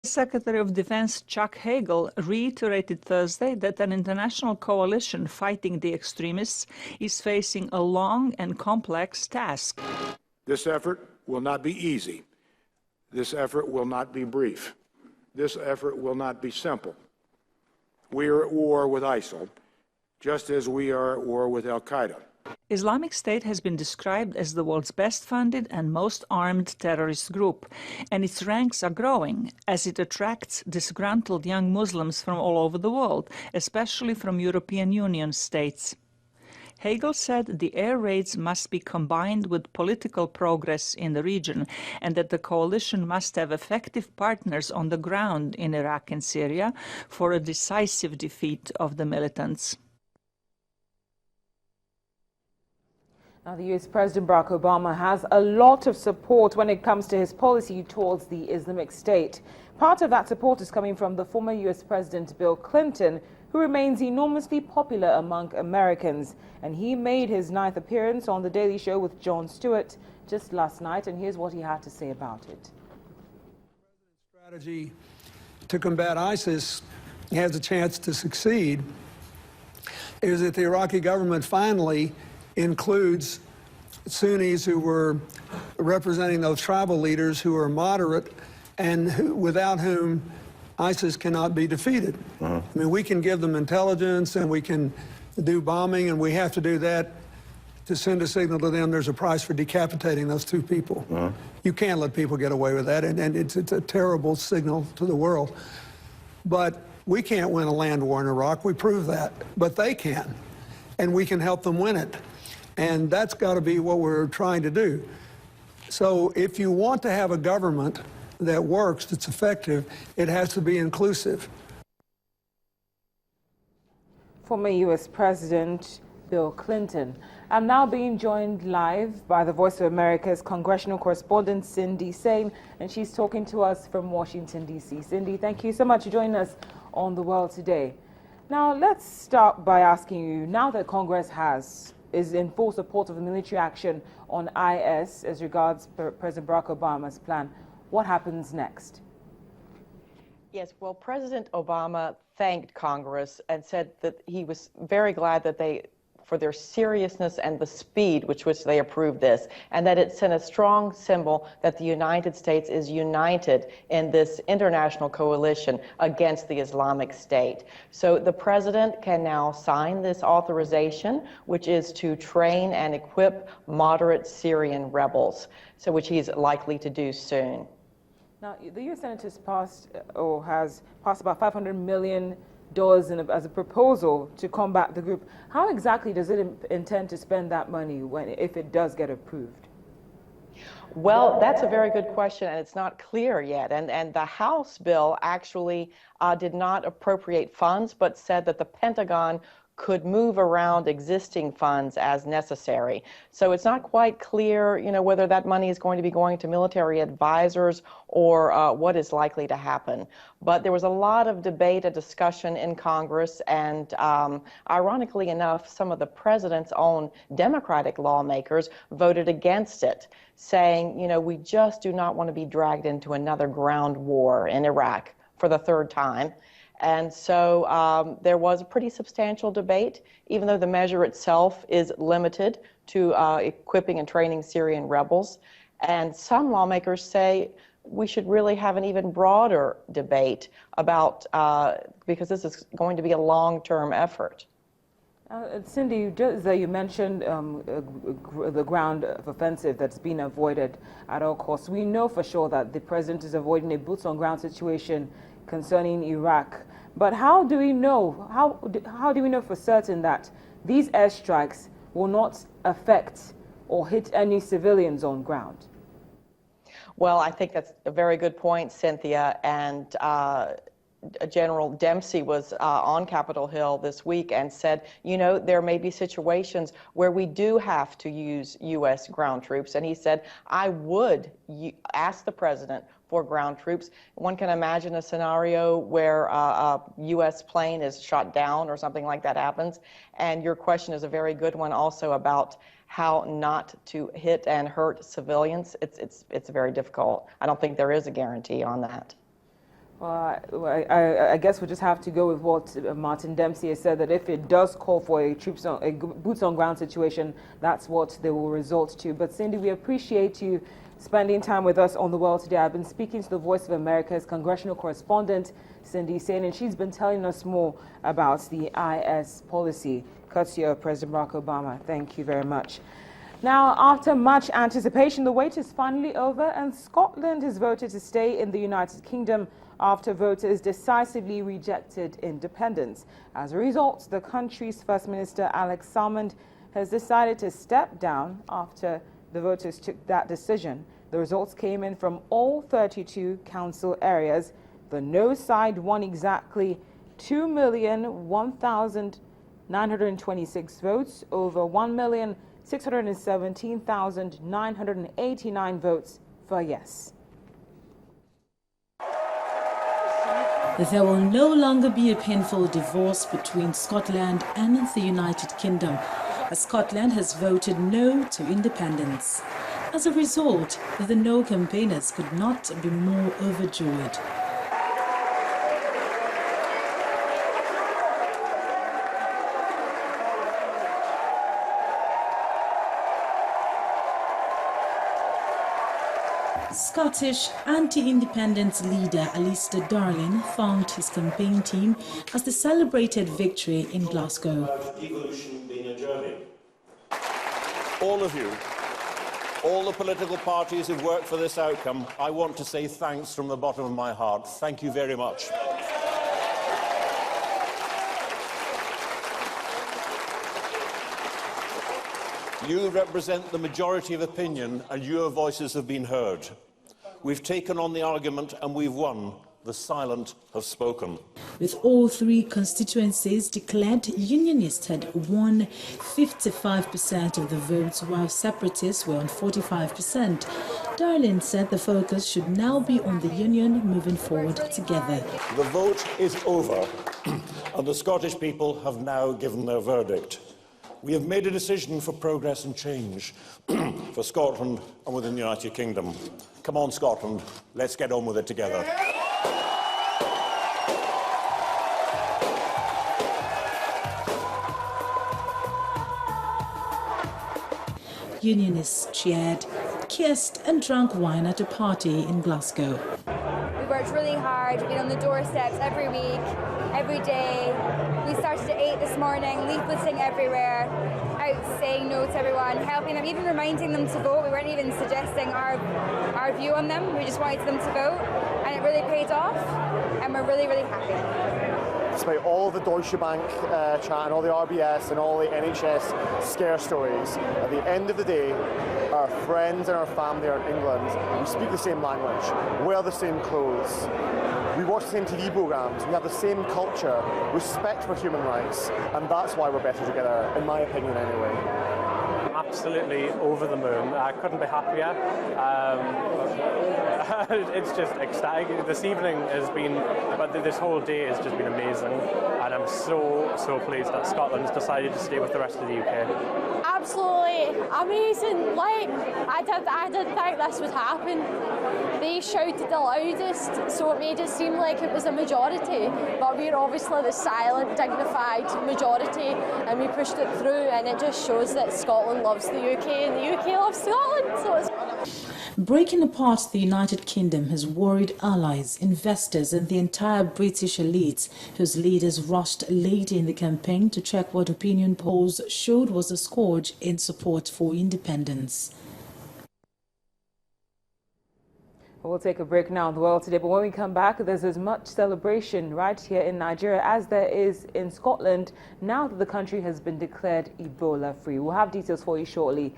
Secretary of Defense Chuck Hagel reiterated Thursday that an international coalition fighting the extremists is facing a long and complex task. This effort will not be easy. This effort will not be brief. This effort will not be simple. We are at war with ISIL, just as we are at war with al-Qaeda. Islamic State has been described as the world's best-funded and most armed terrorist group, and its ranks are growing as it attracts disgruntled young Muslims from all over the world, especially from European Union states. Hagel said the air raids must be combined with political progress in the region, and that the coalition must have effective partners on the ground in Iraq and Syria for a decisive defeat of the militants. Now, the U.S. President Barack Obama has a lot of support when it comes to his policy towards the Islamic State. Part of that support is coming from the former U.S. President Bill Clinton, who remains enormously popular among Americans. And he made his 9th appearance on The Daily Show with Jon Stewart just last night, and here's what he had to say about it. Strategy to combat ISIS has a chance to succeed is that the Iraqi government finally includes Sunnis who were representing those tribal leaders who are moderate and without whom ISIS cannot be defeated. I mean, we can give them intelligence and we can do bombing, and we have to do that to send a signal to them there's a price for decapitating those two people. You can't let people get away with that, and it's a terrible signal to the world. But we can't win a land war in Iraq, we proved that, but they can, and we can help them win it. And that's got to be what we're trying to do. So if you want to have a government that works, that's effective, it has to be inclusive. Former U.S. President Bill Clinton. I'm now being joined live by the Voice of America's congressional correspondent, Cindy Saine, and she's talking to us from Washington, D.C. Cindy, thank you so much for joining us on The World Today. Now, let's start by asking you, now that Congress is in full support of the military action on IS as regards President Barack Obama's plan, what happens next? Yes, well, President Obama thanked Congress and said that he was very glad that for their seriousness and the speed with which they approved this, and that it sent a strong symbol that the United States is united in this international coalition against the Islamic State. So the president can now sign this authorization, which is to train and equip moderate Syrian rebels, so which he's likely to do soon. Now, the U.S. Senate has passed about $500 million as a proposal to combat the group. How exactly does it intend to spend that money if it does get approved? Well, that's a very good question, and it's not clear yet. And the House bill actually did not appropriate funds, but said that the Pentagon could move around existing funds as necessary. So it's not quite clear, whether that money is going to be going to military advisors or what is likely to happen. But there was a lot of debate and discussion in Congress, and ironically enough, some of the president's own Democratic lawmakers voted against it, saying, we just do not want to be dragged into another ground war in Iraq for the third time. And so there was a pretty substantial debate, even though the measure itself is limited to equipping and training Syrian rebels. And some lawmakers say we should really have an even broader debate about, because this is going to be a long-term effort. Cindy, you mentioned the ground offensive that's been avoided at all costs. We know for sure that the president is avoiding a boots-on-ground situation concerning Iraq. But how do we know? How do we know for certain that these airstrikes will not affect or hit any civilians on ground? Well, I think that's a very good point, Cynthia. And General Dempsey was on Capitol Hill this week and said, there may be situations where we do have to use U.S. ground troops. And he said, I would ask the president for ground troops. One can imagine a scenario where a U.S. plane is shot down or something like that happens. And your question is a very good one also about how not to hit and hurt civilians. It's very difficult. I don't think there is a guarantee on that. Well, I guess we'll just have to go with what Martin Dempsey has said, that if it does call for a boots on ground situation, that's what they will resort to. But Cindy, we appreciate you spending time with us on The World Today. I've been speaking to the Voice of America's congressional correspondent, Cindy Saine, and she's been telling us more about the IS policy, courtesy of President Barack Obama. Thank you very much. Now, after much anticipation, the wait is finally over, and Scotland has voted to stay in the United Kingdom after voters decisively rejected independence. As a result, the country's First Minister, Alex Salmond, has decided to step down after the voters took that decision. The results came in from all 32 council areas. The no side won exactly 2,001,926 votes over 1,617,989 votes for yes. There will no longer be a painful divorce between Scotland and the United Kingdom, as Scotland has voted no to independence. As a result, the no campaigners could not be more overjoyed. Scottish anti-independence leader Alistair Darling thanked his campaign team as they celebrated victory in Glasgow. Evolution being a journey. All of you, all the political parties who've worked for this outcome, I want to say thanks from the bottom of my heart. Thank you very much. You represent the majority of opinion, and your voices have been heard. We've taken on the argument and we've won. The silent have spoken. With all three constituencies declared, Unionists had won 55% of the votes, while Separatists were on 45%. Darling said the focus should now be on the Union moving forward together. The vote is over, and the Scottish people have now given their verdict. We have made a decision for progress and change for Scotland and within the United Kingdom. Come on, Scotland, let's get on with it together. Unionists cheered, kissed and drank wine at a party in Glasgow. We worked really hard, we've been on the doorsteps every week, every day. We started at 8 this morning, leafleting everywhere, out saying no to everyone, helping them, even reminding them to vote. We weren't even suggesting our view on them, we just wanted them to vote, and it really paid off, and we're really, really happy. Despite all the Deutsche Bank chat and all the RBS and all the NHS scare stories, at the end of the day, our friends and our family are in England. We speak the same language, wear the same clothes, we watch the same TV programmes, we have the same culture, respect for human rights, and that's why we're better together, in my opinion anyway. Absolutely over the moon. I couldn't be happier. It's just ecstatic. This evening has been, but this whole day has just been amazing, and I'm so pleased that Scotland's decided to stay with the rest of the UK. Absolutely amazing. Like, I didn't think this would happen. They shouted the loudest, so it made it seem like it was a majority, but we're obviously the silent, dignified majority, and we pushed it through, and it just shows that Scotland loves the UK and the UK loves Scotland. So it's Breaking apart the United Kingdom has worried allies, investors and the entire British elite, whose leaders rushed late in the campaign to check what opinion polls showed was a scourge in support for independence. We'll take a break now on The World Today, but when we come back, there's as much celebration right here in Nigeria as there is in Scotland now that the country has been declared Ebola-free. We'll have details for you shortly.